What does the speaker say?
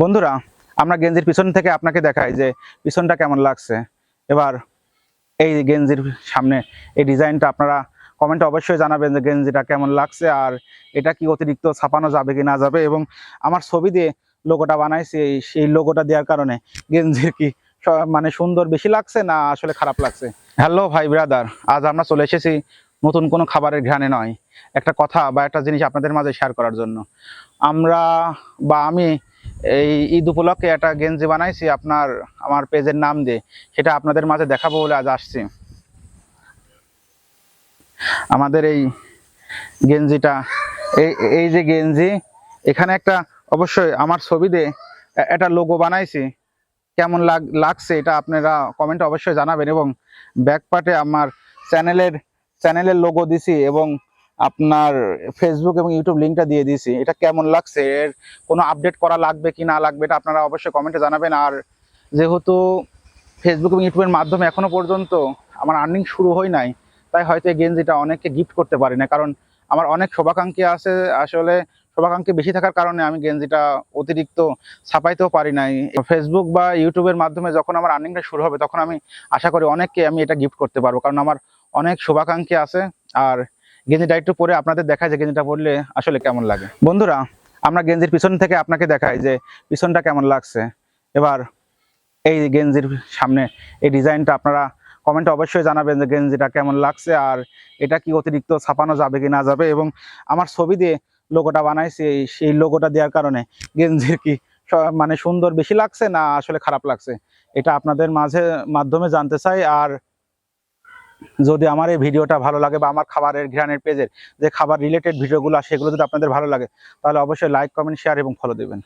বন্ধুরা, আমরা গেঞ্জির পিছন থেকে আপনাকে দেখাই যে পিছনটা কেমন লাগছে। এবার এই গেঞ্জির সামনে এই ডিজাইনটা আপনারা কমেন্টে অবশ্যই জানাবেন যে গেঞ্জিটা কেমন লাগছে, আর এটা কি অতিরিক্ত ছাপানো যাবে কি না যাবে। এবং আমার ছবি দিয়ে লোগোটা বানাইছি, সেই লোগোটা দেওয়ার কারণে গেঞ্জির কি মানে সুন্দর বেশি লাগছে না আসলে খারাপ লাগছে। হ্যালো ভাই ব্রাদার, আজ আমরা চলে এসেছি নতুন কোনো খাবারের ঘ্রাণে নয়, একটা কথা বা একটা জিনিস আপনাদের মাঝে শেয়ার করার জন্য। আমি এই ঈদ উপলক্ষে একটা গেঞ্জি বানাইছি আমার পেজের নাম দিয়ে, সেটা আপনাদের মাঝে দেখাবো বলে আজ আসছি। আমাদের এই গেঞ্জিটা, এই এই যে গেঞ্জি, এখানে একটা অবশ্যই আমার ছবি দিয়ে একটা লোগো বানাইছি। কেমন লাগছে এটা আপনারা কমেন্টে অবশ্যই জানাবেন। এবং ব্যাক পার্টে আমার চ্যানেলের লোগো দিছি এবং আপনার ফেসবুক এবং ইউটিউব লিঙ্কটা দিয়ে দিয়েছি। এটা কেমন লাগছে, এর কোনো আপডেট করা লাগবে কি না লাগবে এটা আপনারা অবশ্যই কমেন্টে জানাবেন। আর যেহেতু ফেসবুক এবং ইউটিউবের মাধ্যমে এখনো পর্যন্ত আমার আর্নিং শুরু হয় নাই, তাই হয়তো এই গেঞ্জিটা অনেককে গিফট করতে পারি না, কারণ আমার অনেক শুভাকাঙ্ক্ষী আছে। আসলে শুভাকাঙ্ক্ষী বেশি থাকার কারণে আমি গেঞ্জিটা অতিরিক্ত ছাপাইতেও পারি নাই। ফেসবুক বা ইউটিউবের মাধ্যমে যখন আমার আর্নিংটা শুরু হবে তখন আমি আশা করি অনেককে আমি এটা গিফট করতে পারবো, কারণ আমার অনেক শুভাকাঙ্ক্ষী আছে। আর গেঞ্জিটা একটু পরে আপনাদের দেখায় যে গেঞ্জিটা পরলে আসলে কেমন লাগে। বন্ধুরা, আমরা গেঞ্জির পিছন থেকে আপনাকে দেখাই যে পিছনটা কেমন লাগছে। এবার এই গেঞ্জির সামনে এই ডিজাইনটা আপনারা কমেন্টে অবশ্যই জানাবেন যে গেঞ্জিটা কেমন লাগছে, আর এটা কি অতিরিক্ত ছাপানো যাবে কি না যাবে। এবং আমার ছবি দিয়ে লোগোটা বানাইছি, সেই লোগোটা দেওয়ার কারণে গেঞ্জির কি মানে সুন্দর বেশি লাগছে না আসলে খারাপ লাগছে, এটা আপনাদের মাধ্যমে জানতে চাই। আর যদি আমার এই ভিডিওটা ভালো লাগে বা আমার খাবারের ঘ্রাণের পেজের যে খাবার রিলেটেড ভিডিওগুলো সেগুলো যদি আপনাদের ভালো লাগে, তাহলে অবশ্যই লাইক, কমেন্ট, শেয়ার এবং ফলো দেবেন।